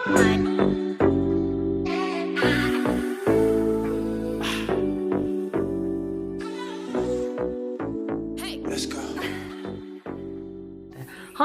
Hi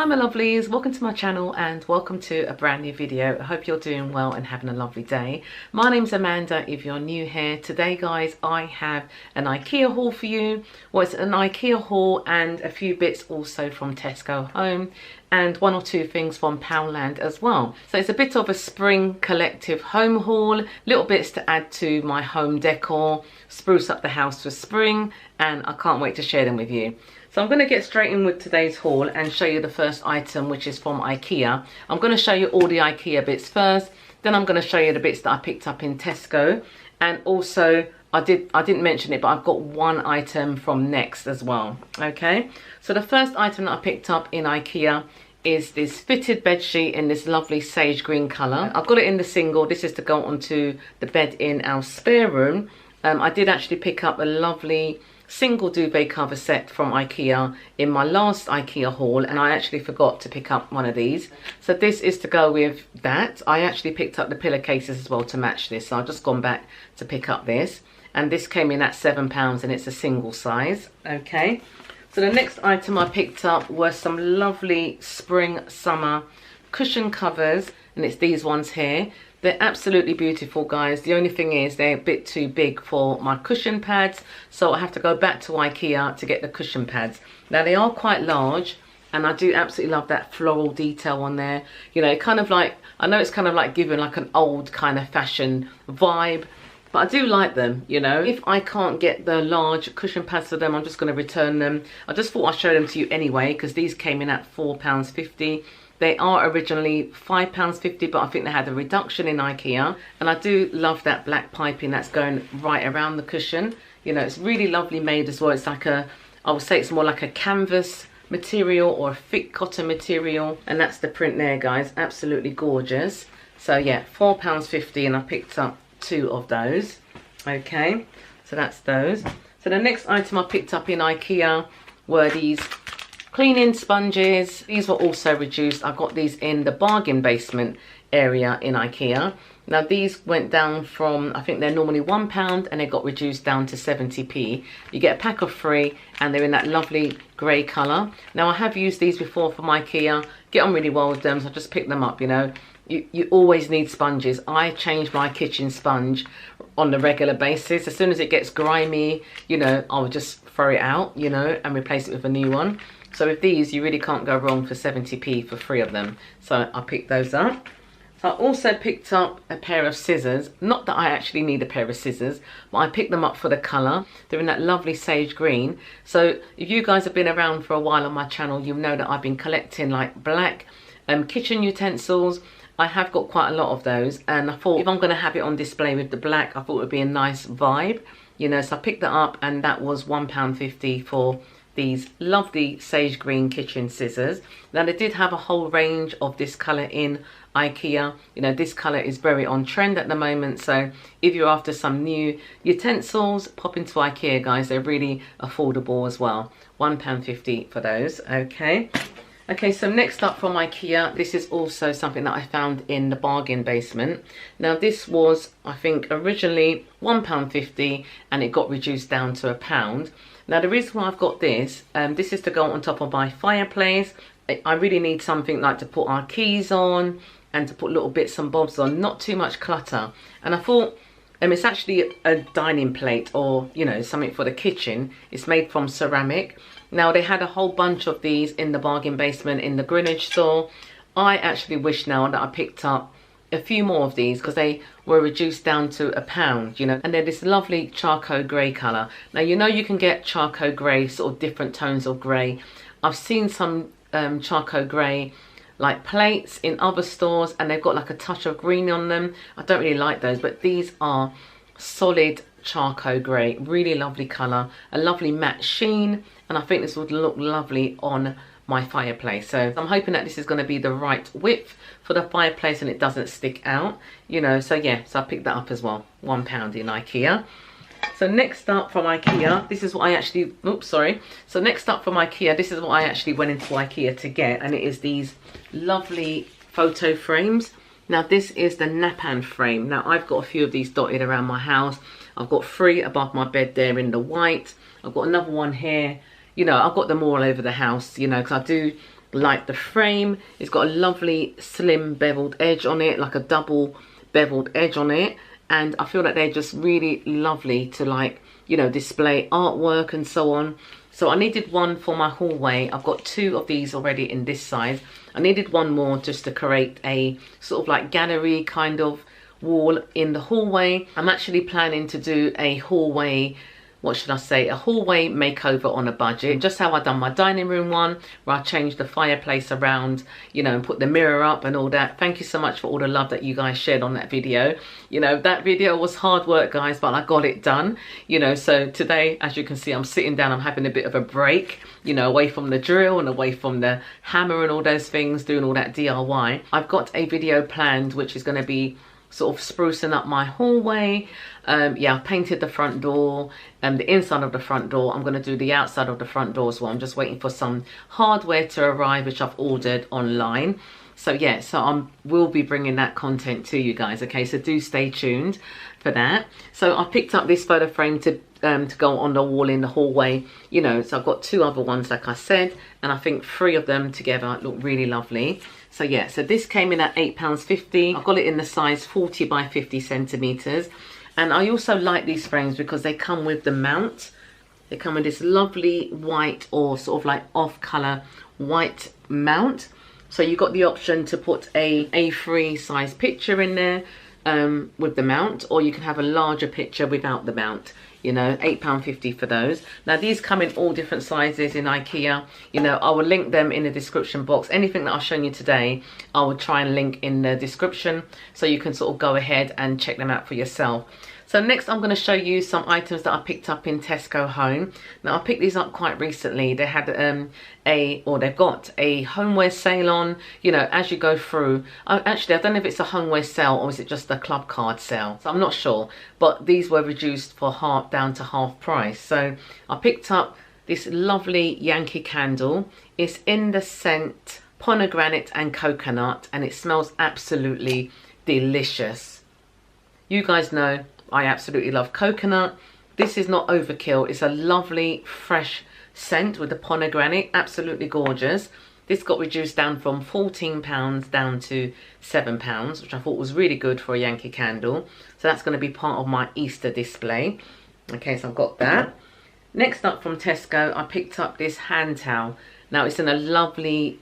my lovelies, welcome to my channel and welcome to a brand new video. I hope you're doing well and having a lovely day. My name's Amanda if you're new here. Today guys, I have an Ikea haul for you. Well, it's an Ikea haul and a few bits also from Tesco Home and one or two things from Poundland as well. So it's a bit of a spring collective home haul, little bits to add to my home decor, spruce up the house for spring, and I can't wait to share them with you. So I'm going to get straight in with today's haul and show you the first item, which is from Ikea. I'm going to show you all the Ikea bits first, then I'm going to show you the bits that I picked up in Tesco, and also I didn't mention it, but I've got one item from Next as well. Okay, so the first item that I picked up in Ikea is this fitted bed sheet in this lovely sage green colour. I've got it in the single. This is to go onto the bed in our spare room. I did actually pick up a lovely single duvet cover set from Ikea in my last Ikea haul, and I actually forgot to pick up one of these. So this is to go with that. I actually picked up the pillowcases as well to match this, so I've just gone back to pick up this, and this came in at £7 and it's a single size. Okay, so the next item I picked up were some lovely spring summer cushion covers, and it's these ones here. They're absolutely beautiful, guys. The only thing is they're a bit too big for my cushion pads, so I have to go back to Ikea to get the cushion pads. Now they are quite large, and I do absolutely love that floral detail on there. You know, kind of like, I know it's kind of like giving like an old kind of fashion vibe, but I do like them, you know. If I can't get the large cushion pads for them, I'm just going to return them. I just thought I'd show them to you anyway, because these came in at £4.50. They are originally £5.50, but I think they had a reduction in Ikea. And I do love that black piping that's going right around the cushion. You know, it's really lovely made as well. It's like a, I would say it's more like a canvas material or a thick cotton material. And that's the print there, guys. Absolutely gorgeous. So yeah, £4.50, and I picked up two of those. Okay, so that's those. So the next item I picked up in Ikea were these cleaning sponges. These were also reduced. I got these in the bargain basement area in Ikea. Now these went down from, I think they're normally £1 and they got reduced down to 70p. You get a pack of 3 and they're in that lovely grey colour. Now I have used these before from Ikea, get on really well with them, so I just picked them up, you know. You always need sponges. I change my kitchen sponge on the regular basis. As soon as it gets grimy, you know, I'll just throw it out, you know, and replace it with a new one. So with these, you really can't go wrong for 70p for 3 of them. So I picked those up. So I also picked up a pair of scissors. Not that I actually need a pair of scissors, but I picked them up for the colour. They're in that lovely sage green. So if you guys have been around for a while on my channel, you'll know that I've been collecting like black kitchen utensils. I have got quite a lot of those, and I thought if I'm going to have it on display with the black, I thought it would be a nice vibe, you know. So I picked that up, and that was £1.50 for these lovely sage green kitchen scissors. Now they did have a whole range of this colour in Ikea. You know, this colour is very on trend at the moment, so if you're after some new utensils, pop into Ikea, guys. They're really affordable as well. £1.50 for those. Okay, so next up from Ikea, this is also something that I found in the bargain basement. Now this was, I think, originally £1.50 and it got reduced down to £1. Now the reason why I've got this, this is to go on top of my fireplace. I really need something like to put our keys on and to put little bits and bobs on, not too much clutter. And I thought, it's actually a dining plate, or, you know, something for the kitchen. It's made from ceramic. Now they had a whole bunch of these in the bargain basement in the Greenwich store. I actually wish now that I picked up a few more of these, because they were reduced down to £1, you know, and they're this lovely charcoal grey colour. Now, you know, you can get charcoal grey, sort of different tones of grey. I've seen some charcoal grey like plates in other stores, and they've got like a touch of green on them. I don't really like those, but these are solid charcoal grey, really lovely colour, a lovely matte sheen, and I think this would look lovely on my fireplace. So I'm hoping that this is going to be the right width for the fireplace and it doesn't stick out, you know. So yeah, so I picked that up as well, £1 in Ikea. So next up from Ikea, this is what I actually, So next up from Ikea, this is what I actually went into Ikea to get, and it is these lovely photo frames. Now this is the Napan frame. Now I've got a few of these dotted around my house. I've got 3 above my bed there in the white. I've got another one here. You know, I've got them all over the house, you know, because I do like the frame. It's got a lovely slim beveled edge on it, like a double beveled edge on it. And I feel like they're just really lovely to, like, you know, display artwork and so on. So I needed one for my hallway. I've got 2 of these already in this size. I needed one more just to create a sort of like gallery kind of wall in the hallway. I'm actually planning to do a hallway, what should I say, a hallway makeover on a budget. Just how I done my dining room one, where I changed the fireplace around, you know, and put the mirror up and all that. Thank you so much for all the love that you guys shared on that video. You know, that video was hard work, guys, but I got it done. You know, so today, as you can see, I'm sitting down, I'm having a bit of a break, you know, away from the drill and away from the hammer and all those things, doing all that DIY. I've got a video planned, which is going to be sort of sprucing up my hallway. Yeah, I've painted the front door and the inside of the front door. I'm going to do the outside of the front door as well. I'm just waiting for some hardware to arrive, which I've ordered online. So yeah, so I will be bringing that content to you guys. Okay, so do stay tuned for that. So I picked up this photo frame to go on the wall in the hallway, you know. So I've got 2 other ones, like I said, and I think 3 of them together look really lovely. So yeah, so this came in at £8.50. I got it in the size 40 by 50 centimeters. And I also like these frames because they come with the mount. They come with this lovely white or sort of like off color white mount. So you got the option to put a A3 size picture in there with the mount, or you can have a larger picture without the mount. You know, £8.50 for those. Now these come in all different sizes in Ikea. You know, I will link them in the description box. Anything that I've shown you today, I will try and link in the description, so you can sort of go ahead and check them out for yourself. So next I'm going to show you some items that I picked up in Tesco Home. Now I picked these up quite recently. They had they've got a homeware sale on, you know, as you go through. Actually, I don't know if it's a homeware sale or is it just a club card sale. So I'm not sure, but these were reduced for down to half price. So I picked up this lovely Yankee candle. It's in the scent pomegranate and coconut, and it smells absolutely delicious. You guys know I absolutely love coconut. This is not overkill. It's a lovely fresh scent with the pomegranate. Absolutely gorgeous. This got reduced down from £14 down to £7, which I thought was really good for a Yankee candle. So that's going to be part of my Easter display. Okay, so I've got that. Next up from Tesco, I picked up this hand towel. Now it's in a lovely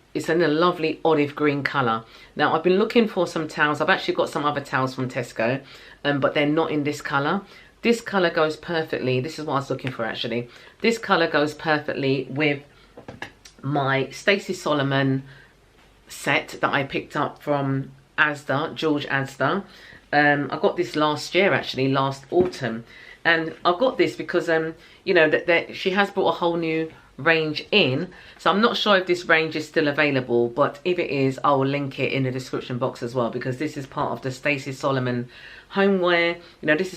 olive green colour. Now I've been looking for some towels. I've actually got some other towels from Tesco, but they're not in this colour. This colour goes perfectly. This is what I was looking for actually. This colour goes perfectly with my Stacey Solomon set that I picked up from Asda, George Asda. I got this last year actually, last autumn. And I've got this because, you know, that she has brought a whole new range in. So I'm not sure if this range is still available, but if it is, I will link it in the description box as well, because this is part of the Stacey Solomon homeware. You know, this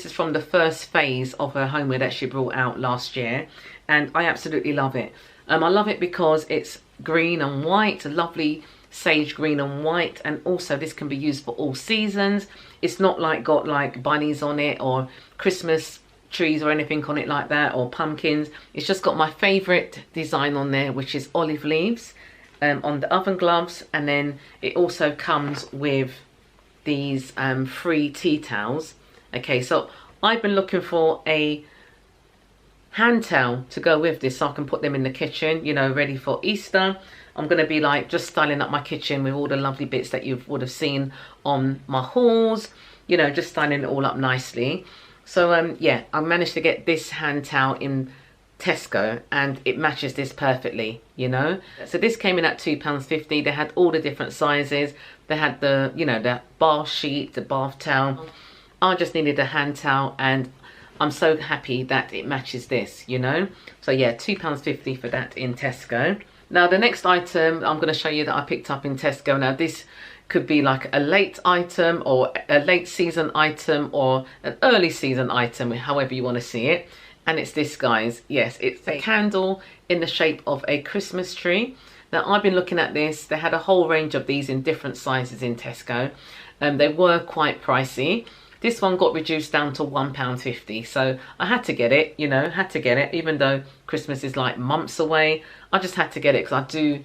is from the first phase of her homeware that she brought out last year, and I absolutely love it. I love it because it's green and white, a lovely sage green and white, and also this can be used for all seasons. It's not like got like bunnies on it or Christmas trees or anything on it like that, or pumpkins. It's just got my favorite design on there, which is olive leaves on the oven gloves. And then it also comes with these free tea towels. Okay, so I've been looking for a hand towel to go with this so I can put them in the kitchen, you know, ready for Easter. I'm going to be like just styling up my kitchen with all the lovely bits that you would have seen on my hauls, you know, just styling it all up nicely. So yeah, I managed to get this hand towel in Tesco and it matches this perfectly, you know. So this came in at £2.50. They had all the different sizes. They had the, you know, the bath sheet, the bath towel. I just needed a hand towel, and I'm so happy that it matches this, you know. So yeah, £2.50 for that in Tesco. Now the next item I'm going to show you that I picked up in Tesco. Now this could be like a late item or a late season item or an early season item, however you want to see it. And it's this, guys. Yes, it's a candle in the shape of a Christmas tree. Now I've been looking at this. They had a whole range of these in different sizes in Tesco. They were quite pricey. This one got reduced down to £1.50, so I had to get it, you know, had to get it, even though Christmas is like months away. I just had to get it because I do,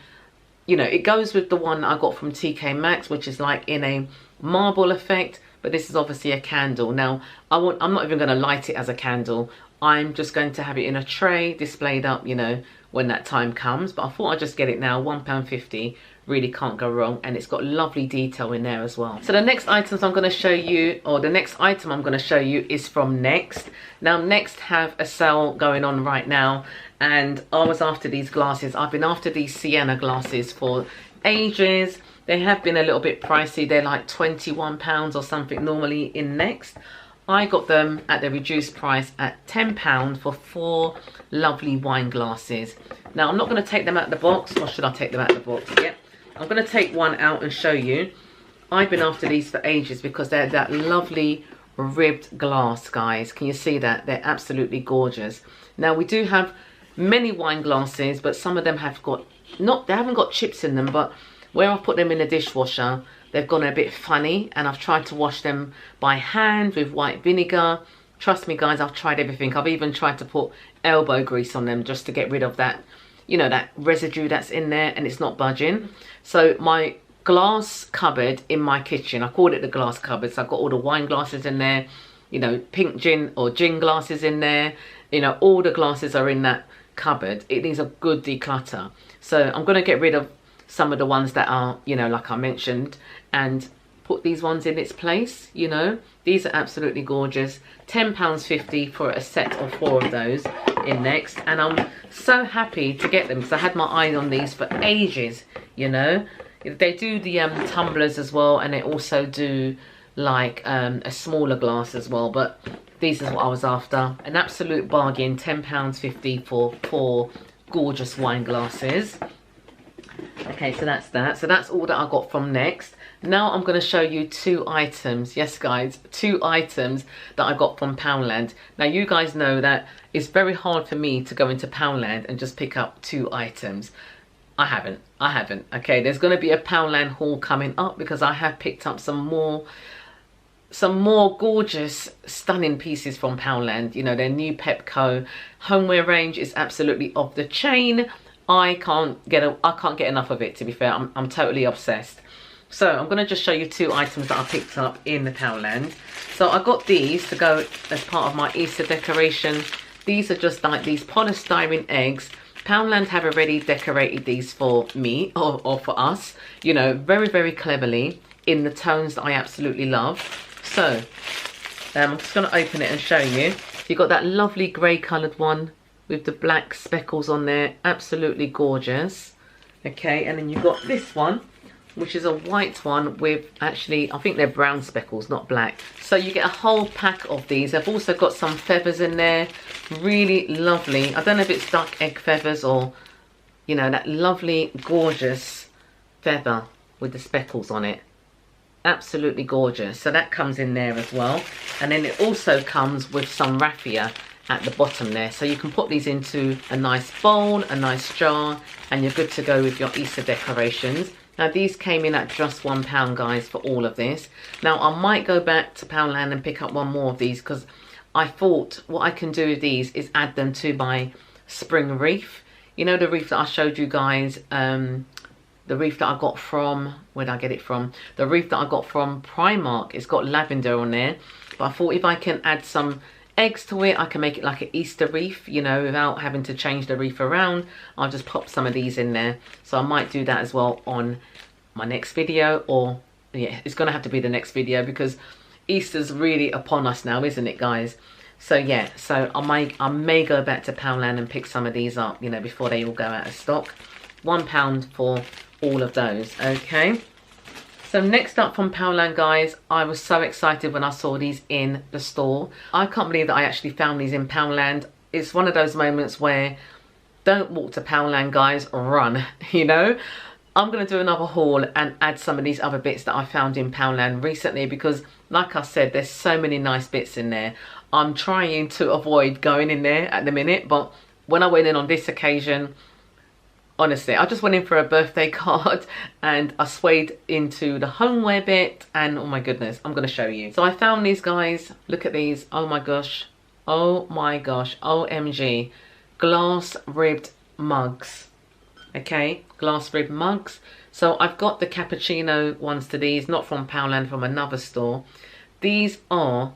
you know, it goes with the one I got from TK Maxx, which is like in a marble effect, but this is obviously a candle. Now, I'm not even going to light it as a candle. I'm just going to have it in a tray, displayed up, you know, when that time comes. But I thought I'd just get it now, £1.50. Really can't go wrong, and it's got lovely detail in there as well. So the next items I'm going to show you, or the next item I'm going to show you, is from Next. Now Next have a sale going on right now, and I was after these glasses. I've been after these Sienna glasses for ages. They have been a little bit pricey. They're like £21 or something normally in Next. I got them at the reduced price at £10 for 4 lovely wine glasses. Now I'm not going to take them out of the box, or should I take them out of the box? Yep. I'm going to take one out and show you. I've been after these for ages because they're that lovely ribbed glass, guys. Can you see that? They're absolutely gorgeous. Now we do have many wine glasses, but some of them have got, they haven't got chips in them, but where I've put them in the dishwasher, they've gone a bit funny, and I've tried to wash them by hand with white vinegar. Trust me, guys, I've tried everything. I've even tried to put elbow grease on them just to get rid of that, you know, that residue that's in there, and it's not budging. So my glass cupboard in my kitchen, I called it the glass cupboard, so I've got all the wine glasses in there, you know, pink gin or gin glasses in there, you know, all the glasses are in that cupboard. It needs a good declutter. So I'm going to get rid of some of the ones that are, you know, like I mentioned, and put these ones in its place. You know, these are absolutely gorgeous. £10.50 for a set of 4 of those in Next, and I'm so happy to get them because I had my eye on these for ages. You know, they do the tumblers as well, and they also do like a smaller glass as well, but these is what I was after. An absolute bargain. £10.50 for 4 gorgeous wine glasses. Okay, so that's that. So that's all that I got from Next. Now I'm going to show you 2 items. Yes, guys, 2 items that I got from Poundland. Now, you guys know that it's very hard for me to go into Poundland and just pick up 2 items. I haven't. Okay, there's going to be a Poundland haul coming up because I have picked up some more gorgeous, stunning pieces from Poundland. You know, their new Pepco homeware range is absolutely off the chain. I can't get enough of it, to be fair. I'm totally obsessed. So I'm going to just show you 2 items that I picked up in the Poundland. So I got these to go as part of my Easter decoration. These are just like these polystyrene eggs. Poundland have already decorated these for me, or for us, you know, very, very cleverly in the tones that I absolutely love. So I'm just going to open it and show you. You've got that lovely grey coloured one with the black speckles on there, absolutely gorgeous. Okay, and then you've got this one, which is a white one with, actually, I think they're brown speckles, not black. So you get a whole pack of these. I've also got some feathers in there, really lovely. I don't know if it's duck egg feathers or, you know, that lovely, gorgeous feather with the speckles on it. Absolutely gorgeous. So that comes in there as well. And then it also comes with some raffia at the bottom there, so you can put these into a nice bowl, a nice jar, and you're good to go with your Easter decorations. Now these came in at just £1, guys, for all of this. Now I might go back to Poundland and pick up one more of these because I thought what I can do with these is add them to my spring wreath. You know, the wreath that I showed you guys, the wreath that I got from, where did I get it from? The wreath that I got from Primark. It's got lavender on there, but I thought if I can add some eggs to it, I can make it like an Easter wreath, you know, without having to change the wreath around. I'll just pop some of these in there. So I might do that as well on my next video, or yeah, it's gonna have to be the next video because Easter's really upon us now, isn't it, guys? So yeah, so I may go back to Poundland and pick some of these up, you know, before they all go out of stock. £1 for all of those. Okay, so next up from Poundland, guys, I was so excited when I saw these in the store. I can't believe that I actually found these in Poundland. It's one of those moments where don't walk to Poundland, guys, run. You know, I'm going to do another haul and add some of these other bits that I found in Poundland recently because, like I said, there's so many nice bits in there. I'm trying to avoid going in there at the minute, but when I went in on this occasion, Honestly, I just went in for a birthday card and I swayed into the homeware bit, and oh my goodness, I'm going to show you. So I found these, guys. Look at these. Oh my gosh. Oh my gosh. OMG. Glass ribbed mugs. Okay, glass ribbed mugs. So I've got the cappuccino ones to these, not from Poundland, from another store. These are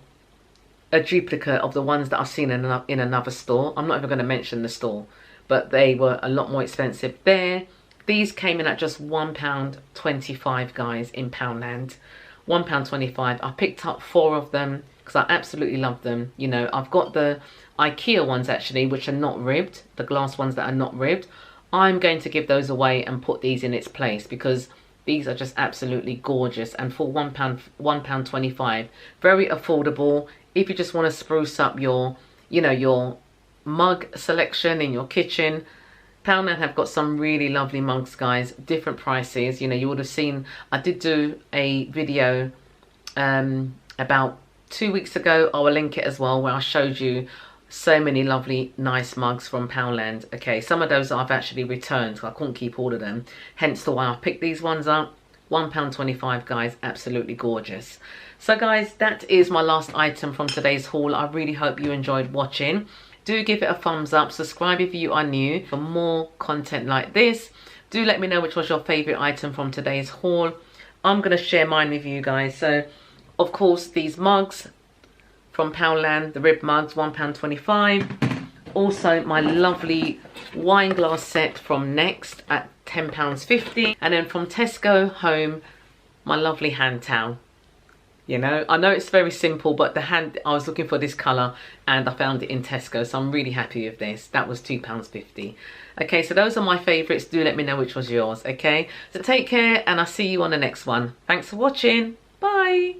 a duplicate of the ones that I've seen in another store. I'm not even going to mention the store, but they were a lot more expensive there. These came in at just £1.25, guys, in Poundland. £1.25. I picked up 4 of them because I absolutely love them. You know, I've got the Ikea ones actually, which are not ribbed, the glass ones that are not ribbed. I'm going to give those away and put these in its place because these are just absolutely gorgeous. And for £1.25, very affordable. If you just want to spruce up your, you know, your mug selection in your kitchen, Poundland have got some really lovely mugs, guys. Different prices. You know, you would have seen, I did do a video about 2 weeks ago. I will link it as well, where I showed you so many lovely nice mugs from Poundland. Okay, some of those I've actually returned, so I couldn't keep all of them, hence the why I picked these ones up. £1.25, guys. Absolutely gorgeous. So guys, that is my last item from today's haul. I really hope you enjoyed watching. Do give it a thumbs up, subscribe if you are new for more content like this. Do let me know which was your favorite item from today's haul. I'm going to share mine with you guys. So of course, these mugs from Poundland, the rib mugs, £1.25. Also my lovely wine glass set from Next at £10.50. And then from Tesco Home, my lovely hand towel. You know, I know it's very simple, but I was looking for this colour and I found it in Tesco, so I'm really happy with this. That was £2.50. Okay, so those are my favourites. Do let me know which was yours, okay? So take care and I'll see you on the next one. Thanks for watching. Bye.